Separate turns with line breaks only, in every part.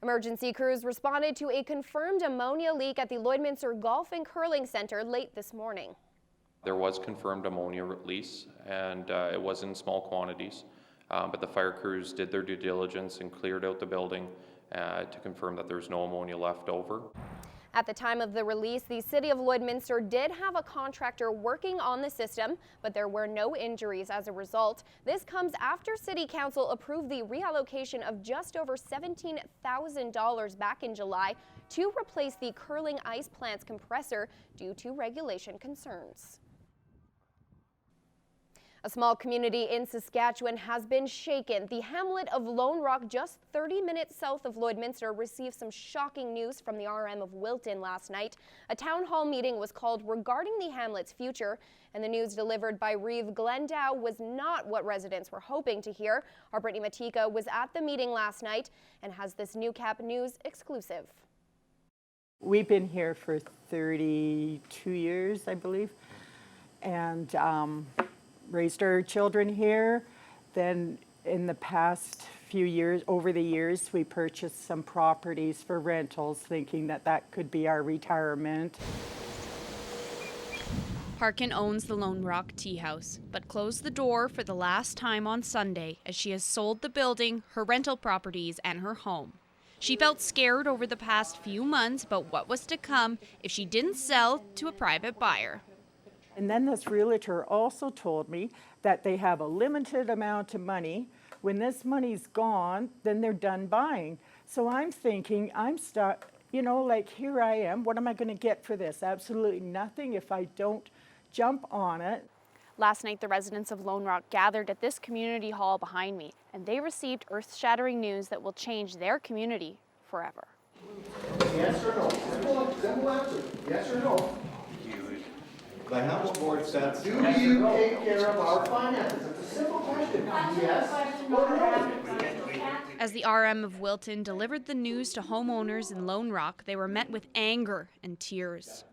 Emergency crews responded to a confirmed ammonia leak at the Lloydminster Golf and Curling Center late this morning.
There was confirmed ammonia release, and it was in small quantities, but the fire crews did their due diligence and cleared out the building to confirm that there's no ammonia left over.
At the time of the release, the City of Lloydminster did have a contractor working on the system, but there were no injuries as a result. This comes after City Council approved the reallocation of just over $17,000 back in July to replace the curling ice plant's compressor due to regulation concerns. A small community in Saskatchewan has been shaken. The hamlet of Lone Rock, just 30 minutes south of Lloydminster, received some shocking news from the RM of Wilton last night. A town hall meeting was called regarding the hamlet's future, and the news delivered by Reeve Glendow was not what residents were hoping to hear. Our Brittany Matika was at the meeting last night and has this Newcap News exclusive.
We've been here for 32 years, I believe, and raised our children here. Then in the past few years, over the years, we purchased some properties for rentals, thinking that that could be our retirement.
Harkin owns the Lone Rock Tea House, but closed the door for the last time on Sunday as she has sold the building, her rental properties, and her home. She felt scared over the past few months about what was to come if she didn't sell to a private buyer.
And then this realtor also told me that they have a limited amount of money. When this money's gone, then they're done buying. So I'm thinking, I'm stuck, you know, like here I am. What am I going to get for this? Absolutely nothing if I don't jump on it.
Last night, the residents of Lone Rock gathered at this community hall behind me, and they received earth-shattering news that will change their community forever.
Yes or no? Simple answer. Yes or no?
The Hamlet board says,
Do you take care of our finances? It's a simple question. Yes or no?
As the RM of Wilton delivered the news to homeowners in Lone Rock, they were met with anger and tears.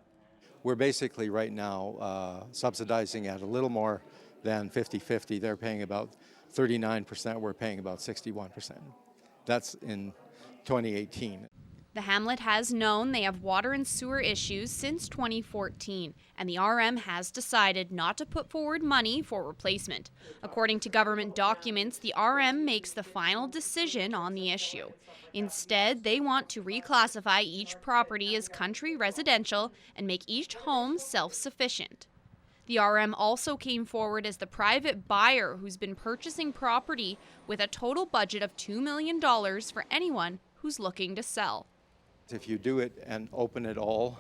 we're basically right now subsidizing at a little more than 50-50. They're paying about 39%, we're paying about 61%. That's in 2018.
The hamlet has known they have water and sewer issues since 2014, and the RM has decided not to put forward money for replacement. According to government documents, the RM makes the final decision on the issue. Instead, they want to reclassify each property as country residential and make each home self-sufficient. The RM also came forward as the private buyer who's been purchasing property with a total budget of $2 million for anyone who's looking to sell.
If you do it and open it all,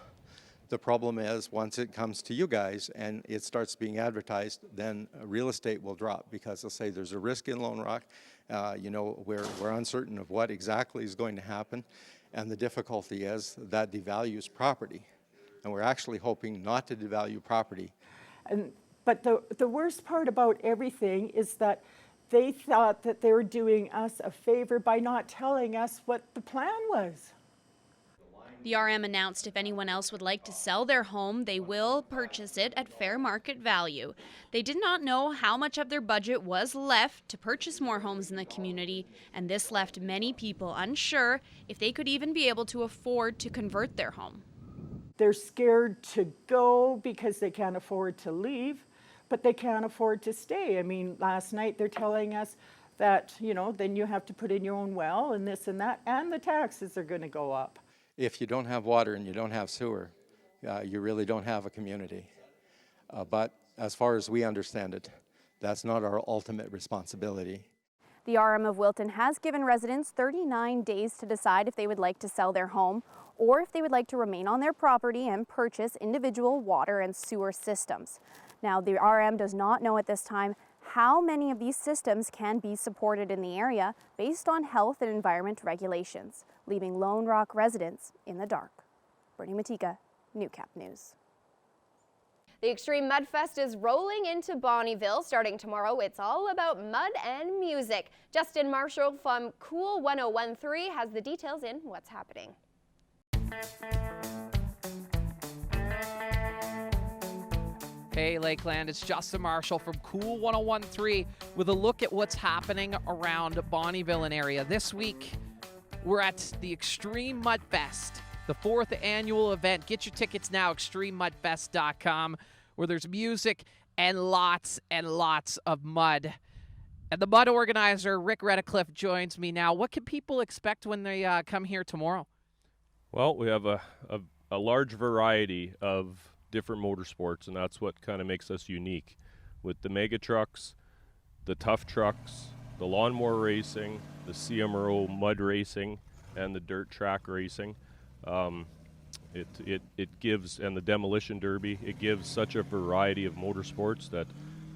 the problem is once it comes to you guys and it starts being advertised, then real estate will drop because they'll say there's a risk in Lone Rock. We're uncertain of what exactly is going to happen, and the difficulty is that devalues property, and we're actually hoping not to devalue property.
But the worst part about everything is that they thought that they were doing us a favor by not telling us what the plan was.
The RM announced if anyone else would like to sell their home, they will purchase it at fair market value. They did not know how much of their budget was left to purchase more homes in the community, and this left many people unsure if they could even be able to afford to convert their home.
They're scared to go because they can't afford to leave, but they can't afford to stay. I mean, last night they're telling us that, then you have to put in your own well and this and that, and the taxes are going to go up.
If you don't have water and you don't have sewer, you really don't have a community. But as far as we understand it, that's not our ultimate responsibility.
The RM of Wilton has given residents 39 days to decide if they would like to sell their home or if they would like to remain on their property and purchase individual water and sewer systems. Now, the RM does not know at this time how many of these systems can be supported in the area based on health and environment regulations, leaving Lone Rock residents in the dark. Brittany Matika, Newcap News.
The Extreme Mud Fest is rolling into Bonnyville starting tomorrow. It's all about mud and music. Justin Marshall from Cool 1013 has the details in What's Happening.
Hey Lakeland, it's Justin Marshall from Cool 1013 with a look at what's happening around Bonnyville and area. This week, We're at the Extreme Mud Fest, the 4th annual event. Get your tickets now, extrememudfest.com, where there's music and lots of mud. And the mud organizer, Rick Redicliffe, joins me now. What can people expect when they come here tomorrow?
Well, we have a large variety of different motorsports, and that's what kind of makes us unique. With the mega trucks, the tough trucks, the lawnmower racing, the CMRO mud racing, and the dirt track racing. It gives, and the demolition derby, it gives such a variety of motorsports that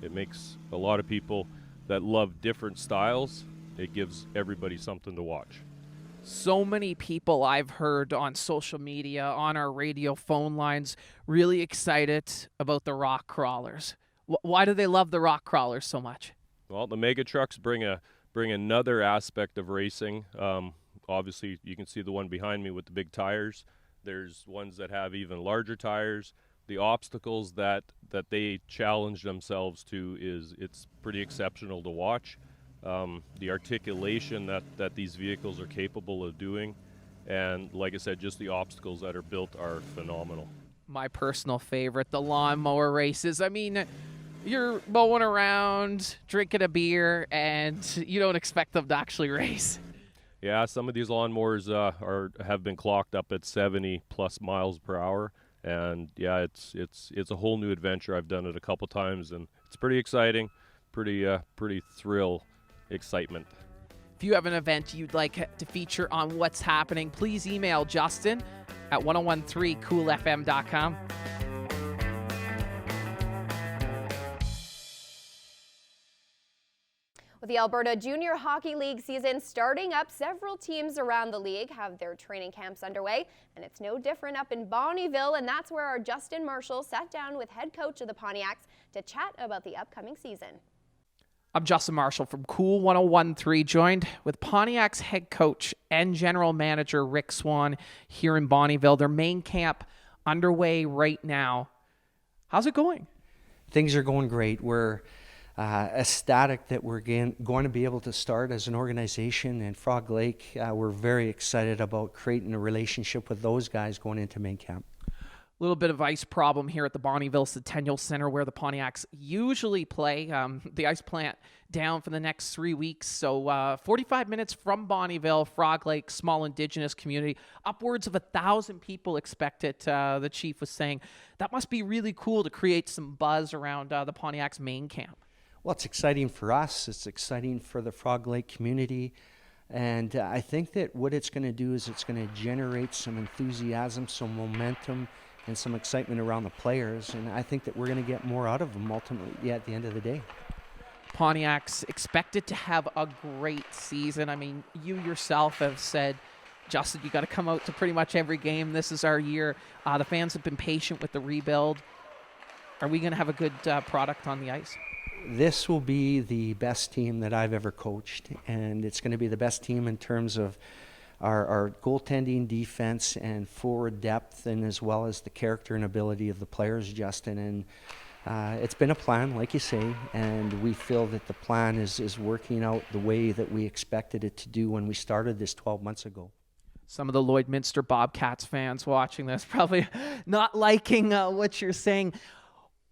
it makes a lot of people that love different styles, it gives everybody something to watch.
So many people I've heard on social media, on our radio phone lines, really excited about the rock crawlers. Why do they love the rock crawlers so much?
Well, the mega trucks bring another aspect of racing. Obviously, you can see the one behind me with the big tires. There's ones that have even larger tires. The obstacles that they challenge themselves to it's pretty exceptional to watch. The articulation that these vehicles are capable of doing, and like I said, just the obstacles that are built are phenomenal.
My personal favorite, the lawnmower races. I mean, you're mowing around, drinking a beer, and you don't expect them to actually race.
Yeah, some of these lawnmowers have been clocked up at 70 plus miles per hour. And yeah, it's a whole new adventure. I've done it a couple times, and it's pretty exciting, pretty thrill excitement.
If you have an event you'd like to feature on What's Happening, please email Justin at 1013coolfm.com.
With the Alberta Junior Hockey League season starting up, several teams around the league have their training camps underway, and it's no different up in Bonnyville, and that's where our Justin Marshall sat down with head coach of the Pontiacs to chat about the upcoming season.
I'm Justin Marshall from Cool 1013, joined with Pontiac's head coach and general manager Rick Swan here in Bonnyville. Their main camp underway right now. How's it going?
Things are going great. We're ecstatic that we're going to be able to start as an organization in Frog Lake. We're very excited about creating a relationship with those guys going into main camp.
A little bit of ice problem here at the Bonnyville Centennial Center where the Pontiacs usually play. The ice plant down for the next 3 weeks. So 45 minutes from Bonnyville, Frog Lake, small Indigenous community. Upwards of 1,000 people expected, the chief was saying. That must be really cool to create some buzz around the Pontiacs main camp.
Well, it's exciting for us. It's exciting for the Frog Lake community. And I think that what it's going to do is it's going to generate some enthusiasm, some momentum, and some excitement around the players. And I think that we're going to get more out of them ultimately at the end of the day.
Pontiacs expected to have a great season. I mean, you yourself have said, Justin, you got to come out to pretty much every game. This is our year. The fans have been patient with the rebuild. Are we going to have a good product on the ice?
This will be the best team that I've ever coached, and it's going to be the best team in terms of our goaltending, defense, and forward depth, and as well as the character and ability of the players, Justin. And it's been a plan, like you say, and we feel that the plan is working out the way that we expected it to do when we started this 12 months ago.
Some of the Lloydminster Bobcats fans watching this probably not liking what you're saying.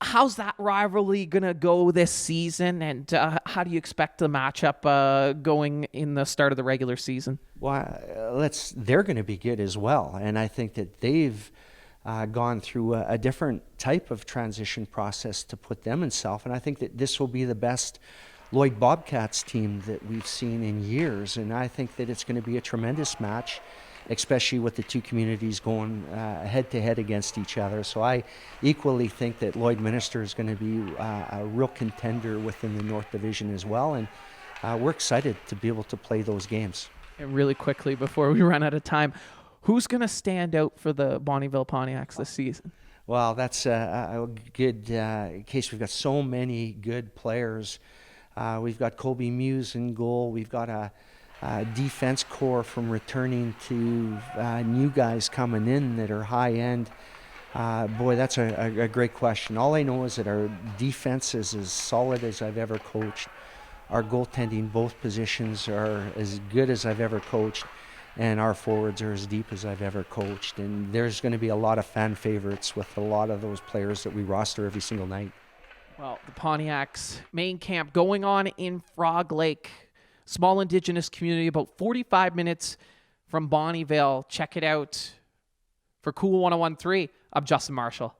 How's that rivalry going to go this season, and how do you expect the matchup going in the start of the regular season?
Well, they're going to be good as well, and I think that they've gone through a different type of transition process to put them in self, and I think that this will be the best Lloyd Bobcats team that we've seen in years, and I think that it's going to be a tremendous match, especially with the two communities going head-to-head against each other. So I equally think that Lloydminster is going to be a real contender within the North Division as well, and we're excited to be able to play those games.
And really quickly, before we run out of time, who's going to stand out for the Bonnyville Pontiacs this season?
Well, that's a good case. We've got so many good players. We've got Colby Muse in goal. We've got a defense core from returning to new guys coming in that are high end. Boy, that's a great question. All I know is that our defense is as solid as I've ever coached. Our goaltending, both positions, are as good as I've ever coached. and our forwards are as deep as I've ever coached. And there's going to be a lot of fan favorites with a lot of those players that we roster every single night.
Well, the Pontiacs main camp going on in Frog Lake, small Indigenous community about 45 minutes from Bonnyville. Check it out. For Cool 101.3, I'm Justin Marshall.